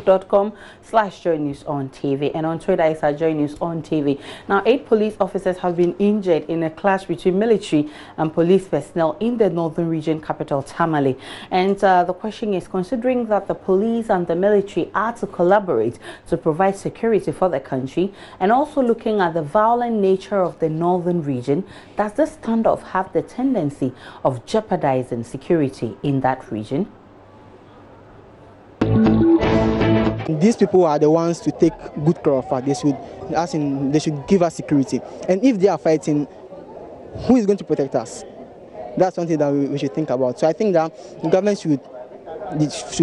facebook.com/JoyNews on TV, and on Twitter it's at JoyNews on TV. Now, 8 police officers have been injured in a clash between military and police personnel in the northern region capital Tamale. And the question is, considering that the police and the military are to collaborate to provide security for the country, and also looking at the violent nature of the northern region, does this standoff have the tendency of jeopardizing security in that region? These people are the ones to take good care of us. They should give us security. And if they are fighting, who is going to protect us? That's something that we should think about. So I think that the government should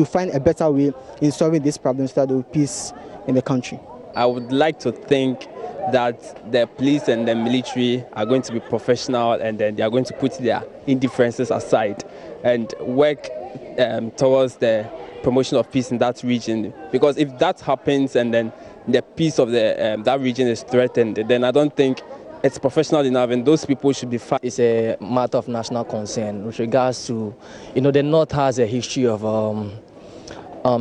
find a better way in solving these problems so that there will be peace in the country. I would like to think that the police and the military are going to be professional, and then they are going to put their indifferences aside and work towards the promotion of peace in that region. Because if that happens and then the peace of that region is threatened, then I don't think it's professional enough, and those people should be fired. It's a matter of national concern with regards to, the North has a history of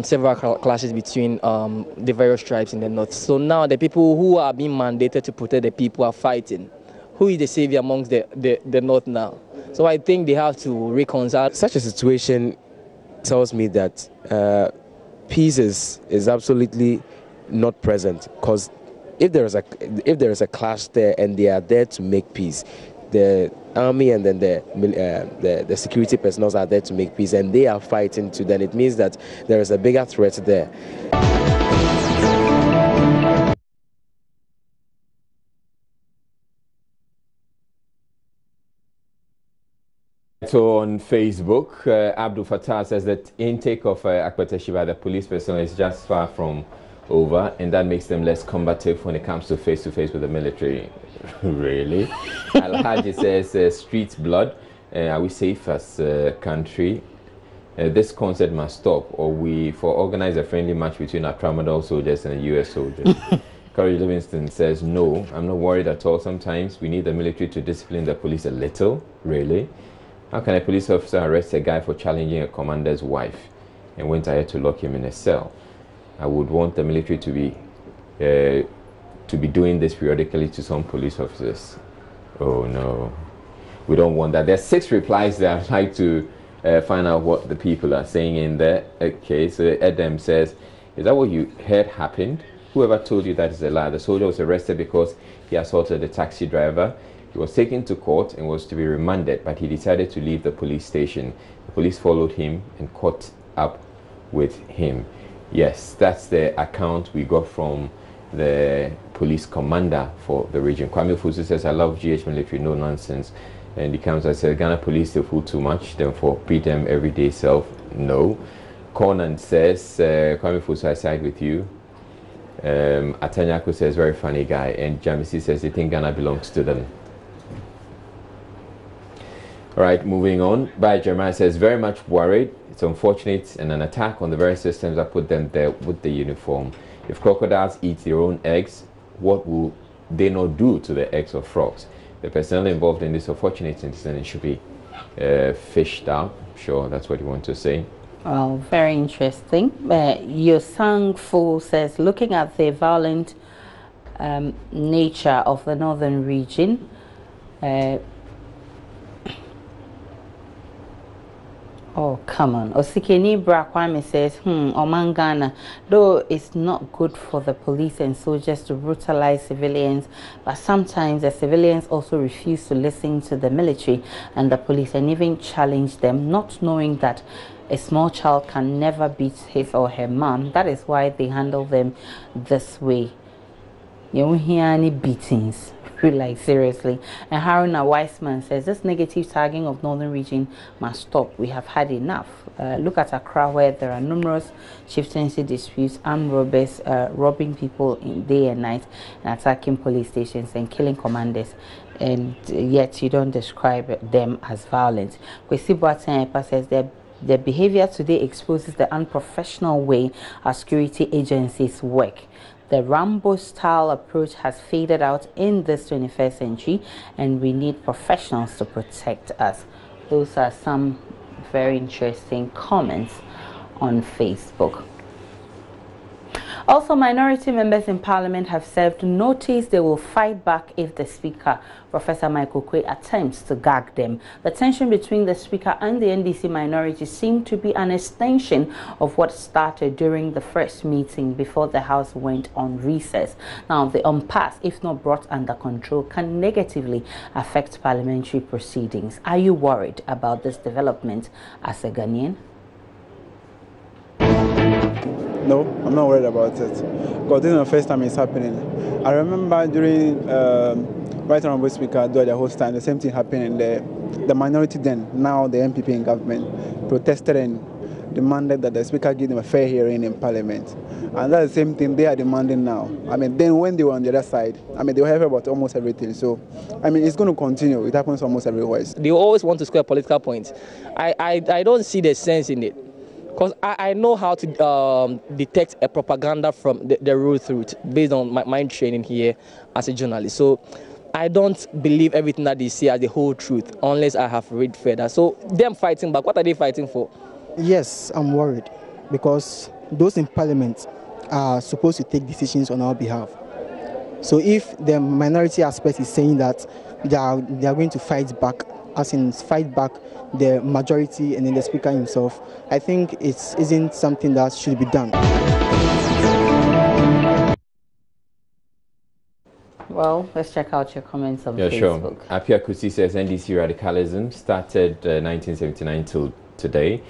several clashes between the various tribes in the North. So now the people who are being mandated to protect the people are fighting. Who is the savior amongst the North now? So I think they have to reconcile. Such a situation tells me that peace is absolutely not present, because if there is a clash there and they are there to make peace, the army and then the security personnel are there to make peace, and they are fighting too, then it means that there is a bigger threat there. So on Facebook, Abdul Fattah says that intake of Akpete by the police personnel is just far from over, and that makes them less combative when it comes to face-to-face with the military. Really? Al-Haji says, street blood, are we safe as a country? This concert must stop, or we organize a friendly match between our Tramadol soldiers and the US soldiers. Courage Livingston says, no, I'm not worried at all. Sometimes we need the military to discipline the police a little. Really? How can a police officer arrest a guy for challenging a commander's wife and went ahead to lock him in a cell? I would want the military to be doing this periodically to some police officers. Oh no, we don't want that. There's 6 replies there. I'd like to find out what the people are saying in there. Okay, so Edem says, is that what you heard happened? Whoever told you that is a lie. The soldier was arrested because he assaulted the taxi driver. He was taken to court and was to be remanded, but he decided to leave the police station. The police followed him and caught up with him. Yes, that's the account we got from the police commander for the region. Kwame Fusu says, I love GH military, no nonsense. And he comes and says, Ghana police, they fool too much, therefore beat them everyday self. No. Conan says, Kwame Fusu, I side with you. Atanyako says, very funny guy. And Jamisi says, they think Ghana belongs to them. All right, moving on. By Jeremiah says, very much worried. It's unfortunate, and an attack on the very systems that put them there with the uniform. If crocodiles eat their own eggs, what will they not do to the eggs of frogs? The personnel involved in this unfortunate incident should be fished out. Sure, that's what you want to say. Well, very interesting. Yosang Fu says, looking at the violent nature of the northern region, oh, come on. Osikeni Brakwame says, Omangana, though it's not good for the police and soldiers to brutalize civilians, but sometimes the civilians also refuse to listen to the military and the police and even challenge them, not knowing that a small child can never beat his or her mom. That is why they handle them this way. You don't hear any beatings. Like, seriously. And Haruna Weissman says, this negative tagging of northern region must stop. We have had enough. Look at Accra, where there are numerous chieftaincy disputes, armed robbers robbing people in day and night and attacking police stations and killing commanders, and yet you don't describe them as violent. Kwesi Boateng says their behavior today exposes the unprofessional way our security agencies work. The Rambo-style approach has faded out in this 21st century, and we need professionals to protect us. Those are some very interesting comments on Facebook. Also, minority members in Parliament have served notice they will fight back if the Speaker, Professor Michael Quay, attempts to gag them. The tension between the Speaker and the NDC minority seemed to be an extension of what started during the first meeting before the House went on recess. Now, the impasse, if not brought under control, can negatively affect parliamentary proceedings. Are you worried about this development as a Ghanaian? No, I'm not worried about it, because this is the first time it's happening. I remember during Right Honourable Speaker during the host time, the same thing happened in the minority then, now the MPP in government, protested and demanded that the Speaker give them a fair hearing in Parliament. And that's the same thing they are demanding now. I mean, then when they were on the other side, I mean, they were happy about almost everything. So, I mean, it's going to continue. It happens almost everywhere. They always want to score political points. I don't see the sense in it. Because I know how to detect a propaganda from the root through it based on my training here as a journalist. So I don't believe everything that they say as the whole truth unless I have read further. So them fighting back, what are they fighting for? Yes, I'm worried because those in Parliament are supposed to take decisions on our behalf. So if the minority aspect is saying that they are going to fight back, as in fight back the majority and then the Speaker himself, I think it isn't something that should be done. Well, let's check out your comments on Facebook. Sure. Apia Kusi says NDC radicalism started 1979 till today.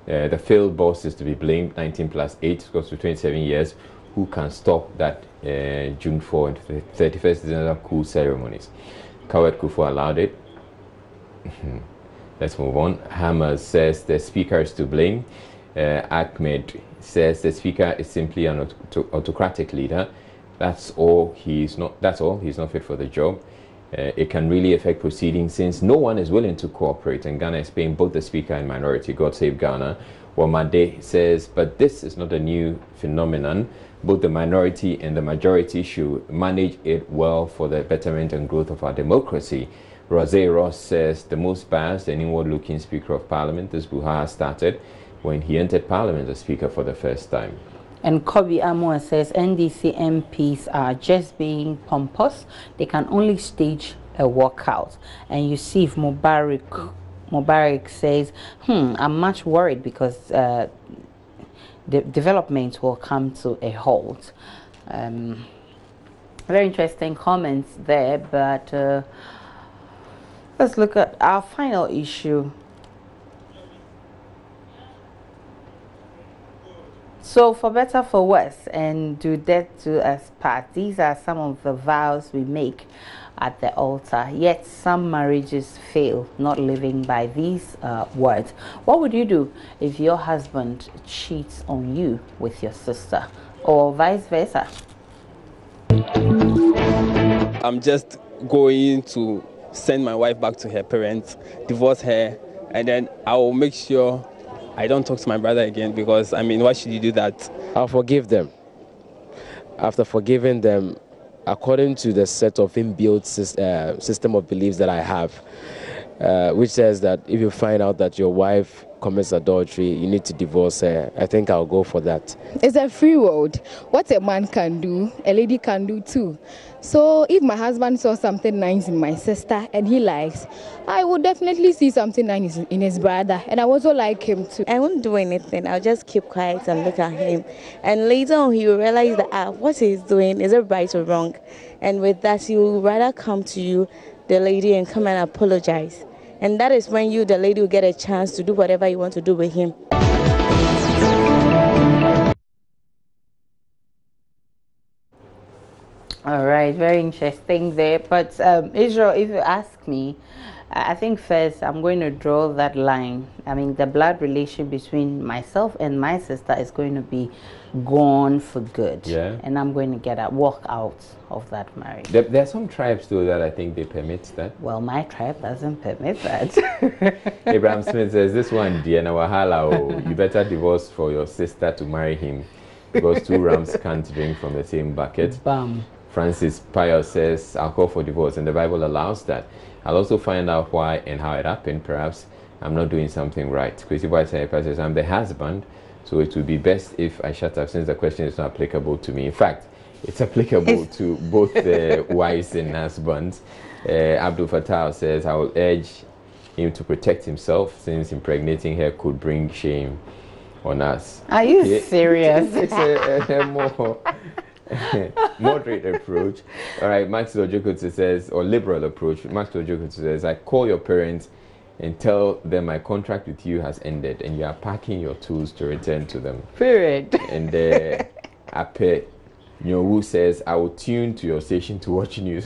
The failed boss is to be blamed. 19 plus 8 goes to 27 years. Who can stop that June 4 and 31st December coup ceremonies? Kawet Kufu allowed it. Let's move on. Hammer says the Speaker is to blame. Ahmed says the Speaker is simply an autocratic leader. That's all. He's not fit for the job. It can really affect proceedings since no one is willing to cooperate, and Ghana is paying both the Speaker and minority. God save Ghana. Wamade says, but this is not a new phenomenon. Both the minority and the majority should manage it well for the betterment and growth of our democracy. Rose Ross says the most biased and inward-looking Speaker of Parliament, this Buhari, started when he entered Parliament as Speaker for the first time. And Kobe Amor says NDC MPs are just being pompous. They can only stage a walkout. And Yusuf Mubarak says, I'm much worried because the development will come to a halt. Very interesting comments there, but let's look at our final issue. So, for better, for worse, and do death do us part. These are some of the vows we make at the altar. Yet some marriages fail, not living by these words. What would you do if your husband cheats on you with your sister, or vice versa? I'm just going to send my wife back to her parents, divorce her, and then I will make sure I don't talk to my brother again, because, I mean, why should you do that? I'll forgive them. After forgiving them, according to the set of inbuilt system of beliefs that I have, which says that if you find out that your wife commits adultery, you need to divorce her, I think I'll go for that. It's a free world. What a man can do, a lady can do too. So if my husband saw something nice in my sister and he likes, I would definitely see something nice in his brother, and I also like him too. I won't do anything. I'll just keep quiet and look at him. And later on he will realize that what he's doing, is it right or wrong? And with that, he will rather come to you, the lady, and come and apologize. And that is when you, the lady, will get a chance to do whatever you want to do with him. All right, very interesting there. But Israel, if you ask me, I think first I'm going to draw that line. I mean, the blood relation between myself and my sister is going to be gone for good. Yeah. And I'm going to walk out of that marriage. There are some tribes, though, that I think they permit that. Well, my tribe doesn't permit that. Abraham Smith says, this one, Diana Wahala, you better divorce for your sister to marry him, because two rams can't drink from the same bucket. Bam. Francis Pius says, I'll call for divorce, and the Bible allows that. I'll also find out why and how it happened. Perhaps I'm not doing something right. Christy White says, I'm the husband, So it would be best if I shut up, since the question is not applicable to me. In fact, it's applicable to both the wives and husbands. Abdul Fattah says, I will urge him to protect himself, since impregnating her could bring shame on us. Are you serious? It's a more moderate approach. All right, Max Ojokutu says, or liberal approach. Max Ojokutu says, I call your parents and tell them my contract with you has ended and you are packing your tools to return to them. Period. And Ape Nyowu says, I will tune to your station to watch news.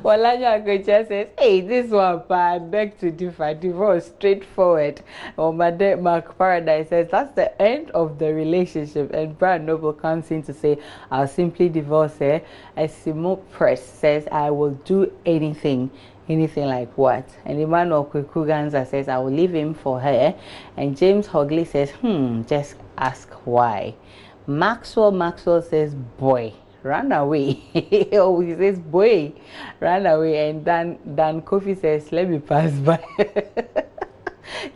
Olanya Akocha says, hey, this one, I beg to differ. Divorce, straightforward. Or Mark Paradise says, that's the end of the relationship. And Brad Noble comes in to say, I'll simply divorce her. Simo Press says, I will do anything. Anything like what? And Emmanuel Kwekuganza says, I will leave him for her. And James Hogley says, just ask why. Maxwell says, boy, run away. Oh, he says, boy, run away. And Dan Kofi says, let me pass by.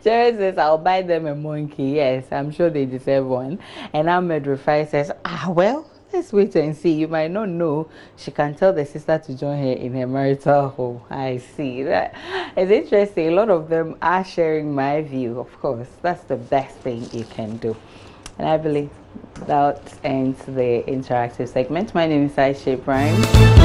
Jared says, I'll buy them a monkey. Yes, I'm sure they deserve one. And Ahmed Rufai says, well, let's wait and see. You might not know. She can tell the sister to join her in her marital home. I see. That is interesting. A lot of them are sharing my view. Of course, that's the best thing you can do. And I believe that ends the interactive segment. My name is Aisha Ibrahim.